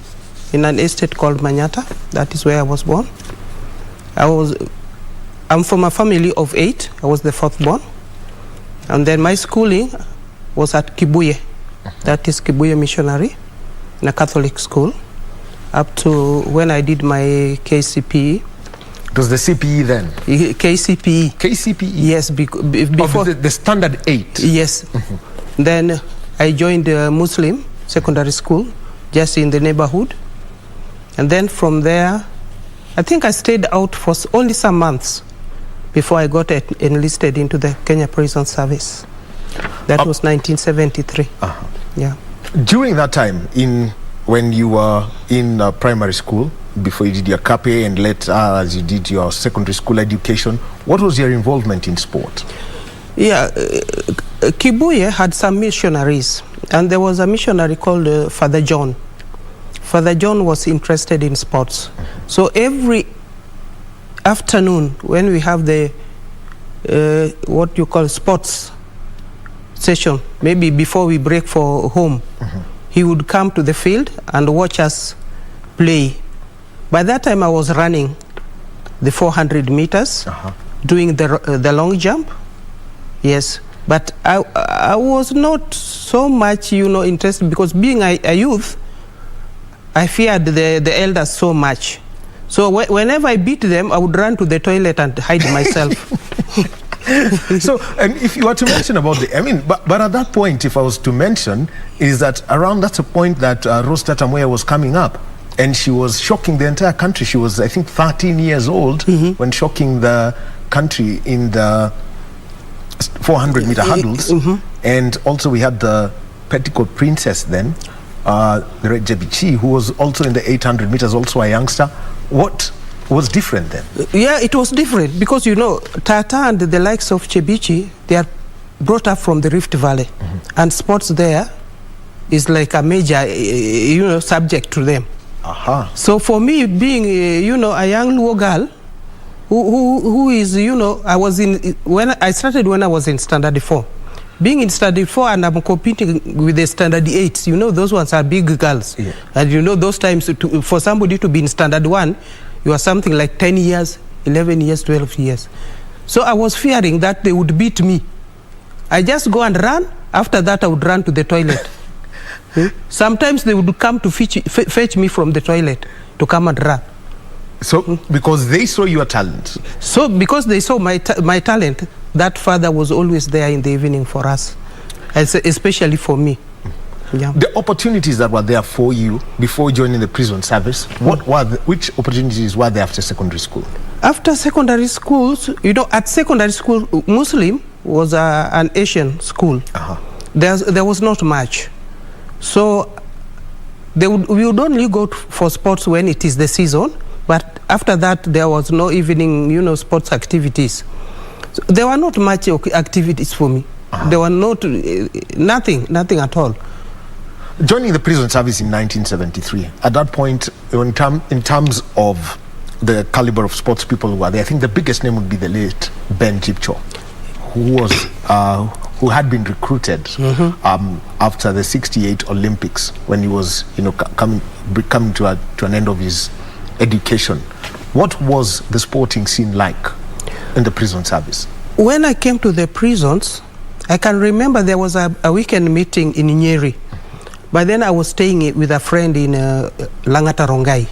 in an estate called Manyata. That is where I was born. I'm from a family of 8. I was the 4th born. And then my schooling was at Kibuye. That is Kibuye Missionary, in a Catholic school, up to when I did my KCPE. It was the CPE then? KCPE. KCPE? Yes, before. The standard 8? Yes. Then I joined a Muslim secondary school, just in the neighborhood. And then from there, I think I stayed out for only some months before I got enlisted into the Kenya Prison Service. That was 1973. Yeah. During that time, when you were in primary school, before you did your KPA and later as you did your secondary school education, what was your involvement in sport? Yeah, Kibuye had some missionaries, and there was a missionary called Father John. Father John was interested in sports. So every afternoon when we have the what you call sports session, maybe before we break for home, he would come to the field and watch us play. By that time, I was running the 400 meters, doing the long jump, Yes, but I was not so much, interested, because being a youth, I feared the elders so much. So whenever I beat them, I would run to the toilet and hide myself. So, and if you were to mention about but at that point, if I was to mention, is that around that's a point that Rose Tata Moya was coming up, and she was shocking the entire country. She was, I think, 13 years old when shocking the country in the 400-meter hurdles. And also we had the petticoat princess then, the Red Jebichi, who was also in the 800 meters, also a youngster. What was different then? Yeah, it was different because, Tata and the likes of Chebichi, they are brought up from the Rift Valley. And sports there is like a major, subject to them. So for me, being, a young Luo girl, who is, when I started when I was in standard 4. Being in standard 4 and I'm competing with the standard 8s, those ones are big girls. Yeah. And those times, for somebody to be in standard 1, you are something like 10 years, 11 years, 12 years. So I was fearing that they would beat me. I just go and run. After that, I would run to the toilet. Sometimes they would come to fetch me from the toilet to come and run. So, because they saw your talent? So, because they saw my talent, that father was always there in the evening for us, especially for me. Yeah. The opportunities that were there for you before joining the prison service, which opportunities were there after secondary school? After secondary schools, at secondary school, Muslim was an Asian school. There was not much. So, we would only go for sports when it is the season. But after that, there was no evening, sports activities. So there were not much activities for me. There were nothing at all. Joining the prison service in 1973, at that point, in terms of the caliber of sports people who were there, I think the biggest name would be the late Ben Jipcho, who had been recruited after the '68 Olympics when he was, coming to an end of his education. What was the sporting scene like in the prison service? When I came to the prisons, I can remember there was a weekend meeting in Nyeri. By then I was staying with a friend in Langata Rongai.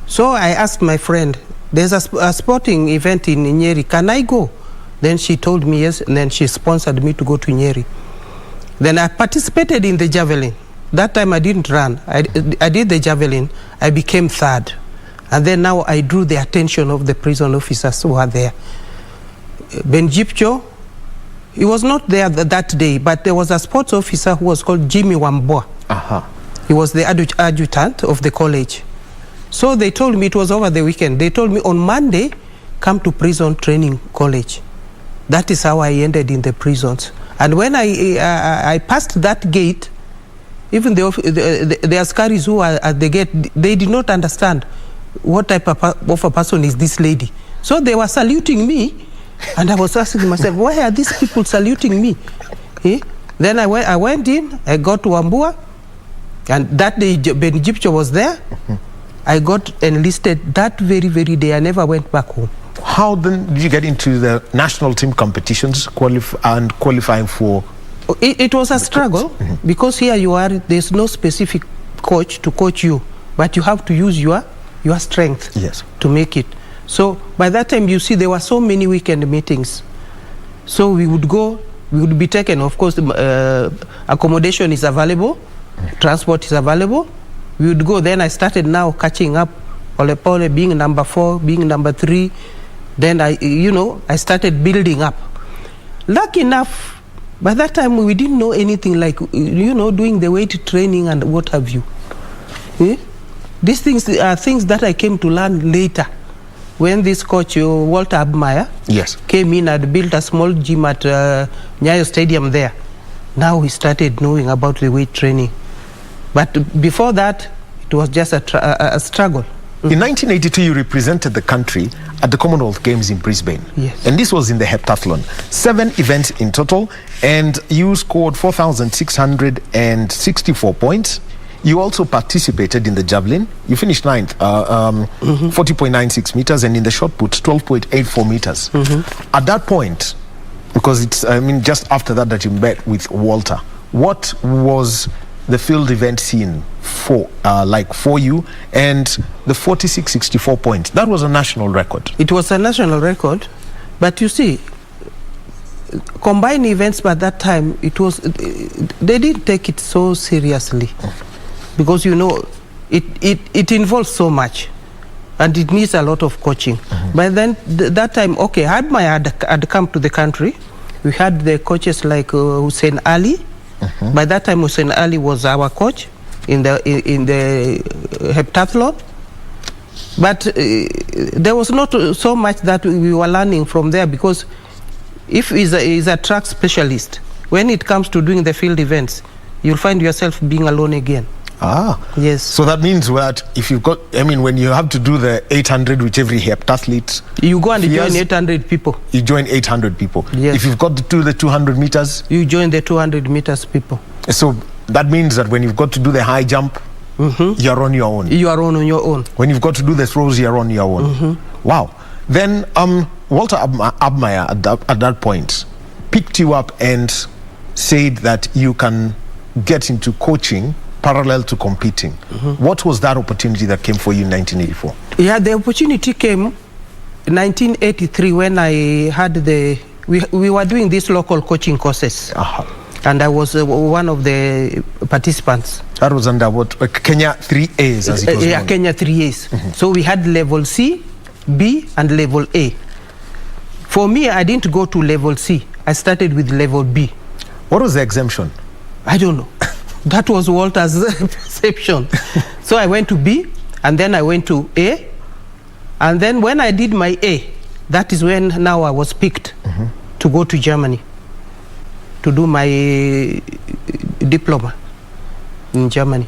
So I asked my friend, there's a sporting event in Nyeri, can I go? Then she told me yes, and then she sponsored me to go to Nyeri. Then I participated in the javelin. That time I didn't run. I did the javelin. I became third. And then now I drew the attention of the prison officers who were there. Ben Jipcho, he was not there that day, but there was a sports officer who was called Jimmy Wambua. He was the adjutant of the college. So they told me, it was over the weekend, they told me on Monday, come to prison training college. That is how I ended in the prisons. And when I passed that gate, even the askaris who are at the gate, they did not understand what type of a person is this lady. So they were saluting me, and I was asking myself, why are these people saluting me? Then I went in, I got to Wambua, and that day Ben Jipcho was there. I got enlisted that very, very day. I never went back home. How then did you get into the national team competitions and qualifying for? It was a struggle because here you are, there's no specific coach to coach you, but you have to use your strength to make it. So by that time, you see, there were so many weekend meetings. So we would go, we would be taken, of course, accommodation is available, transport is available. We would go, then I started now catching up, pole being number 4, being number 3. Then I started building up. Lucky enough, by that time we didn't know anything like, doing the weight training and what have you. These things are things that I came to learn later. When this coach, Walter Abmeyer, came in and built a small gym at Nyayo Stadium there. Now we started knowing about the weight training. But before that, it was just a struggle. In 1982, you represented the country at the Commonwealth Games in Brisbane. Yes. And this was in the heptathlon. 7 events in total, and you scored 4,664 points. You also participated in the javelin. You finished 9th, 40.96 meters, and in the shot put, 12.84 meters. At that point, because it's, I mean, just after that you met with Walter. What was the field event scene for you, and the 46-64 points? That was a national record. It was a national record, but you see, combined events by that time, they didn't take it so seriously, because it involves so much and it needs a lot of coaching. By then, that time, okay, Admire had come to the country. We had the coaches like Hussein Ali. By that time, Hussein Ali was our coach in the heptathlon. But there was not so much that we were learning from there, because if he's a track specialist, when it comes to doing the field events, you'll find yourself being alone again. Yes. So that means that if you've got, I mean, when you have to do the 800, which every heptathlete, you go and join 800 people. You join 800 people. Yes. If you've got to do the 200 meters, you join the 200 meters people. So that means that when you've got to do the high jump, you're on your own. You are on your own. When you've got to do the throws, you're on your own. Wow. Then Walter Abmire at that point picked you up and said that you can get into coaching parallel to competing. What was that opportunity that came for you in 1984? Yeah, the opportunity came in 1983 when I had we were doing these local coaching courses. And I was one of the participants. That was under what? Kenya 3As, as it was known. Kenya 3As. So we had level C, B, and level A. For me, I didn't go to level C. I started with level B. What was the exemption? I don't know. That was Walter's perception. So I went to B, and then I went to A. And then when I did my A, that is when now I was picked to go to Germany to do my diploma in Germany.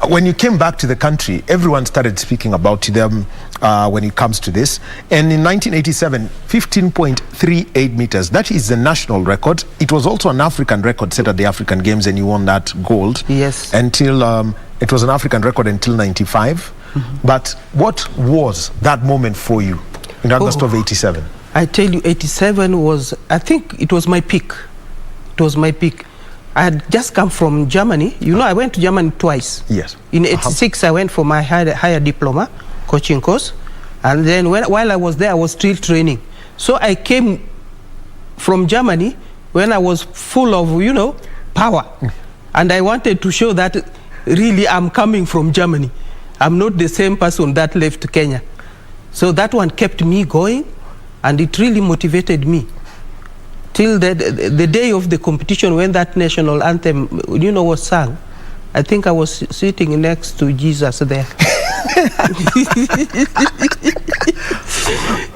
When you came back to the country, everyone started speaking about them when it comes to this. And in 1987, 15.38 meters, that is the national record. It was also an African record set at the African Games, and you won that gold. Yes. Until, it was an African record until 95. But what was that moment for you in August of 87? I tell you, 87 was, I think it was my peak. It was my peak. I had just come from Germany. You know, I went to Germany twice. Yes. In 86, I went for my higher diploma coaching course. And then while I was there, I was still training. So I came from Germany when I was full of, power. And I wanted to show that really I'm coming from Germany. I'm not the same person that left Kenya. So that one kept me going, and it really motivated me. Till the day of the competition, when that national anthem, was sung, I think I was sitting next to Jesus there.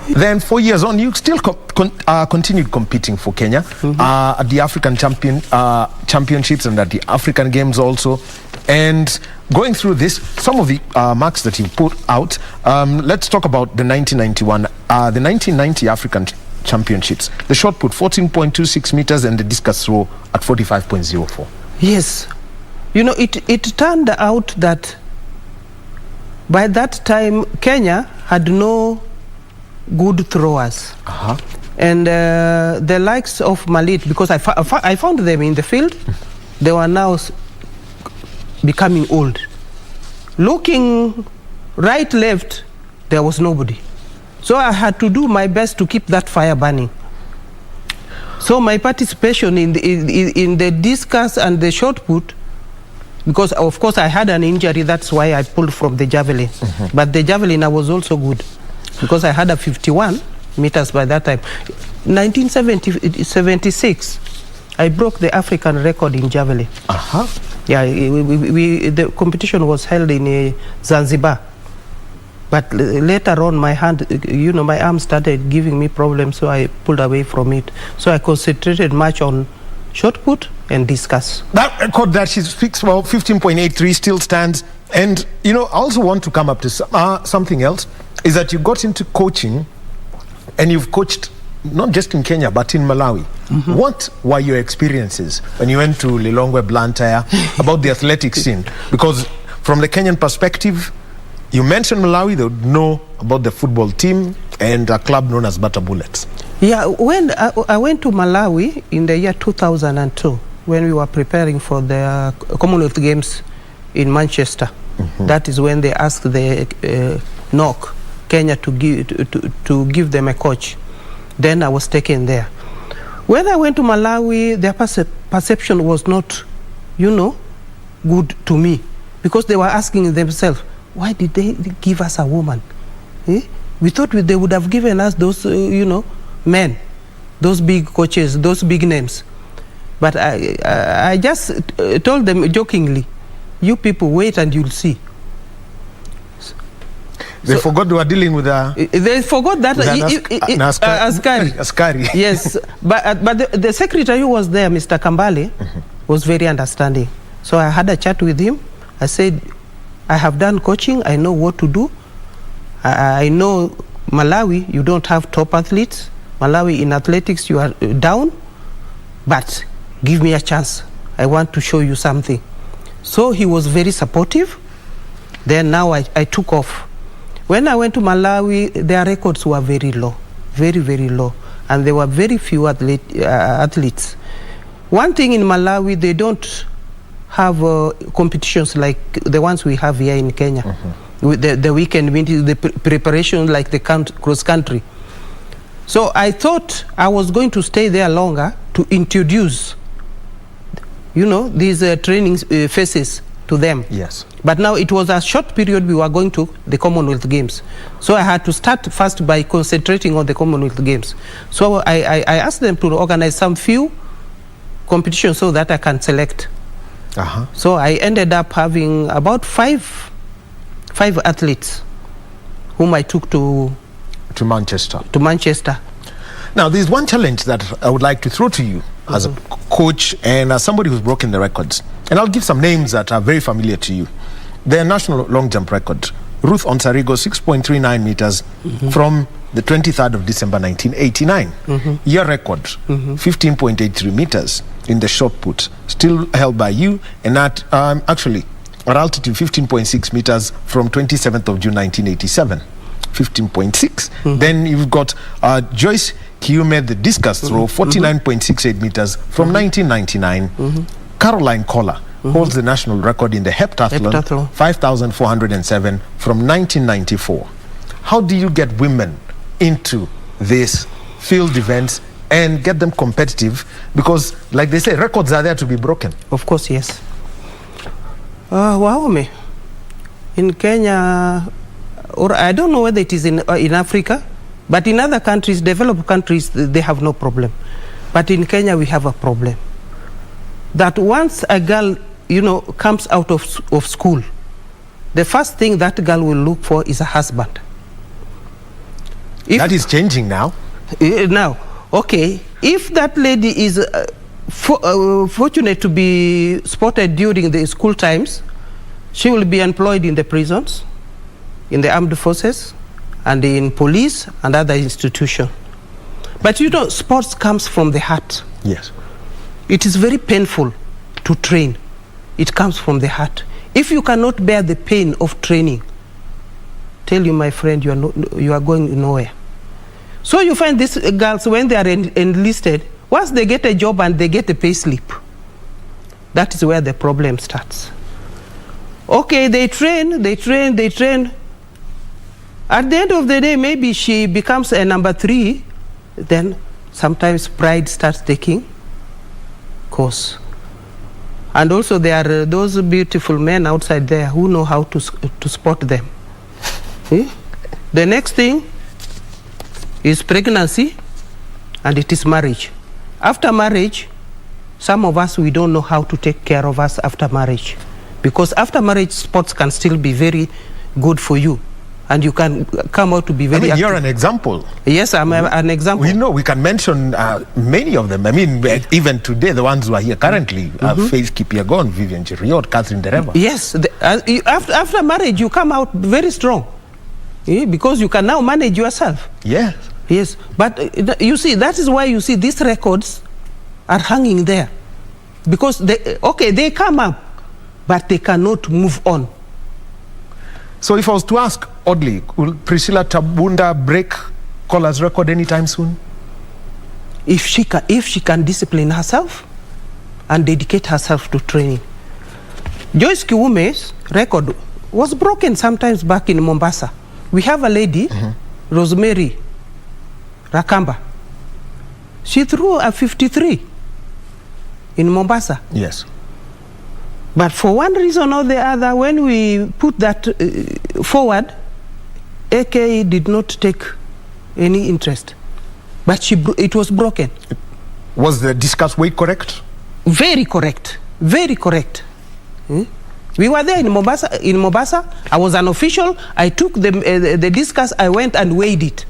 Then 4 years on, you still continued competing for Kenya at the African Championships and at the African Games also. And going through this, some of the marks that you put out, let's talk about the 1991, the 1990 African Championships. The shot put 14.26 meters and the discus throw at 45.04. Yes. It turned out that by that time, Kenya had no good throwers. And the likes of Malit, because I found them in the field, they were now becoming old. Looking right, left, there was nobody. So I had to do my best to keep that fire burning. So my participation in the discus and the shot put, because of course I had an injury, that's why I pulled from the javelin. But the javelin I was also good, because I had a 51 meters by that time. 1976, I broke the African record in javelin. Yeah, the competition was held in Zanzibar. But later on, my hand, my arm started giving me problems, so I pulled away from it. So I concentrated much on shot put and discus. That record that she speaks about, 15.83, still stands. And, I also want to come up to something else, is that you got into coaching, and you've coached not just in Kenya, but in Malawi. What were your experiences when you went to Lilongwe, Blantyre, about the athletic scene? Because from the Kenyan perspective, you mentioned Malawi, they would know about the football team, and a club known as Butter Bullets. Yeah, when I went to Malawi in the year 2002, when we were preparing for the Commonwealth Games in Manchester. That is when they asked the NOC, Kenya, to give them a coach. Then I was taken there. When I went to Malawi, their perception was not, good to me, because they were asking themselves, why did they give us a woman? We thought they would have given us those, men, those big coaches, those big names. But I just told them jokingly, you people wait and you'll see. They forgot they were dealing with a... They forgot that... Askari. Yes, but the secretary who was there, Mr. Kambale, was very understanding. So I had a chat with him. I said, I have done coaching. I know what to do. I know Malawi, you don't have top athletes. Malawi in athletics, you are down. But give me a chance. I want to show you something. So he was very supportive. Then now I took off. When I went to Malawi, their records were very low, very, very low. And there were very few athletes. One thing in Malawi, they don't have competitions like the ones we have here in Kenya. With the weekend meetings, the preparation like the cross country. So I thought I was going to stay there longer to introduce, these training phases to them. Yes. But now it was a short period we were going to the Commonwealth Games. So I had to start first by concentrating on the Commonwealth Games. So I asked them to organize some few competitions so that I can select. So I ended up having about five athletes whom I took to Manchester. To Manchester. Now, there's one challenge that I would like to throw to you as a coach and as somebody who's broken the records. And I'll give some names that are very familiar to you. Their national long jump record, Ruth Onsarigo, 6.39 meters from the 23rd of December 1989. Year record, 15.83 meters in the shot put, still held by you, and at actually at altitude 15.6 meters from 27th of June 1987. 15.6. Then you've got Joyce Kiume, the discus throw, 49.68 meters from 1999. Caroline Koller holds the national record in the heptathlon, 5,407 from 1994. How do you get women into these field events and get them competitive? Because, like they say, records are there to be broken. Of course, yes. Waume, in Kenya, or I don't know whether it is in Africa, but in other countries, developed countries, they have no problem. But in Kenya, we have a problem. That once a girl, comes out of school, the first thing that girl will look for is a husband. That is changing now. Now, okay, if that lady is fortunate to be spotted during the school times, she will be employed in the prisons, in the armed forces, and in police and other institutions. But sports comes from the heart. Yes. It is very painful to train. It comes from the heart. If you cannot bear the pain of training, tell you, my friend, you are going nowhere. So you find these girls, when they are enlisted, once they get a job and they get a pay slip, that is where the problem starts. Okay, they train. At the end of the day, maybe she becomes a number 3, then sometimes pride starts taking course. And also there are those beautiful men outside there who know how to spot them. The next thing is pregnancy, and it is marriage. After marriage, some of us, we don't know how to take care of us after marriage. Because after marriage, sports can still be very good for you. And you can come out to be very active. You're an example. Yes, I'm an example. We know, we can mention many of them. I mean, even today, the ones who are here currently, Faith Kipyegon, Vivian Cheriot, Catherine Dereva. Yes, after marriage, you come out very strong. Because you can now manage yourself. Yes. Yes, but you see, that is why you see these records are hanging there. Because, they come up, but they cannot move on. So if I was to ask, oddly, will Priscilla Tabunda break Kola's record anytime soon? If she can discipline herself and dedicate herself to training. Joyce Kiwume's record was broken sometimes back in Mombasa. We have a lady, Rosemary Rakamba. She threw a 53 in Mombasa. Yes. But for one reason or the other, when we put that forward, AK did not take any interest. But it was broken. Was the discus weight correct? Very correct. Very correct. We were there in Mombasa. I was an official. I took the discus. I went and weighed it.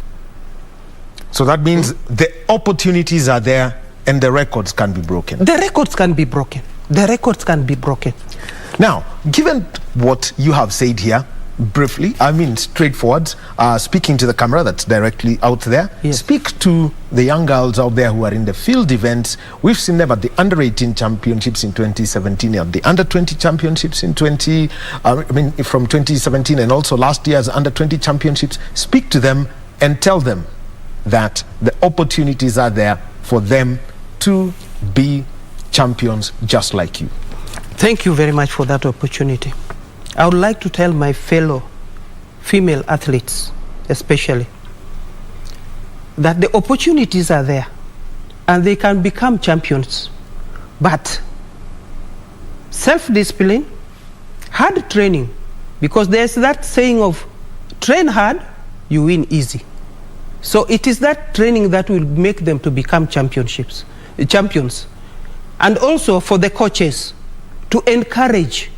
So that means the opportunities are there and the records can be broken. The records can be broken. The records can be broken. Now, given what you have said here, briefly, I mean straightforward, speaking to the camera that's directly out there, yes. Speak to the young girls out there who are in the field events. We've seen them at the under-18 championships in 2017, at the under-20 championships in from 2017, and also last year's under-20 championships. Speak to them and tell them that the opportunities are there for them to be champions just like you. Thank you very much for that opportunity. I would like to tell my fellow female athletes, especially, that the opportunities are there and they can become champions. But self-discipline, hard training, because there's that saying of train hard, you win easy. So it is that training that will make them to become champions. And also for the coaches to encourage.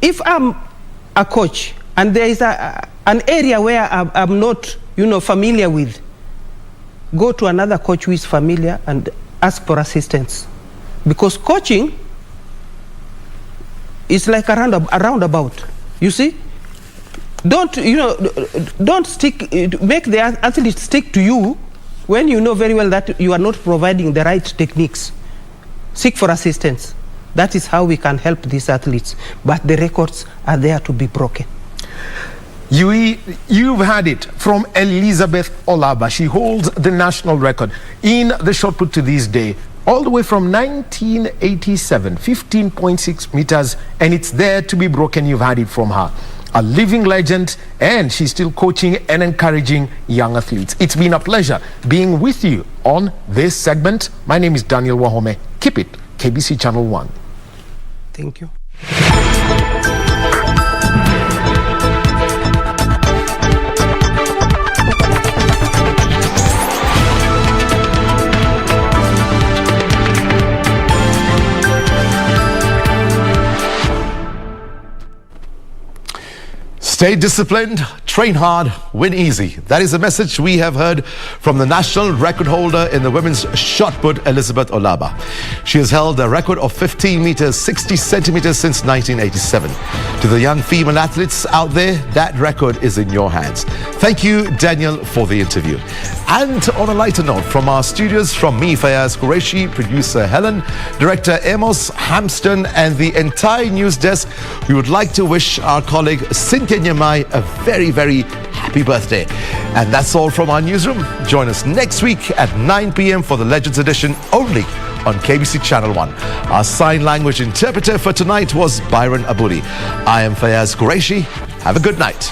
If I'm a coach and there is an area where I'm not, familiar with, go to another coach who is familiar and ask for assistance. Because coaching is like a roundabout. You see? Don't stick, make the athlete stick to you when you know very well that you are not providing the right techniques. Seek for assistance. That is how we can help these athletes. But the records are there to be broken. You've had it from Elizabeth Olaba. She holds the national record in the shot put to this day, all the way from 1987, 15.6 meters, and it's there to be broken. You've had it from her. A living legend, and she's still coaching and encouraging young athletes. It's been a pleasure being with you on this segment. My name is Daniel Wahome. Keep it KBC Channel 1. Thank you. Stay disciplined, train hard, win easy. That is the message we have heard from the national record holder in the women's shot put, Elizabeth Olaba. She has held a record of 15 meters, 60 centimeters since 1987. To the young female athletes out there, that record is in your hands. Thank you, Daniel, for the interview. And on a lighter note, from our studios, from me, Fayaz, Qureshi, producer Helen, director Amos Hampston, and the entire news desk, we would like to wish our colleague Cynthia Nyamai a very, very happy birthday. And that's all from our newsroom. Join us next week at 9 p.m. for the Legends Edition, only on KBC Channel 1. Our sign language interpreter for tonight was Byron Abuli. I am Fayaz Qureshi. Have a good night.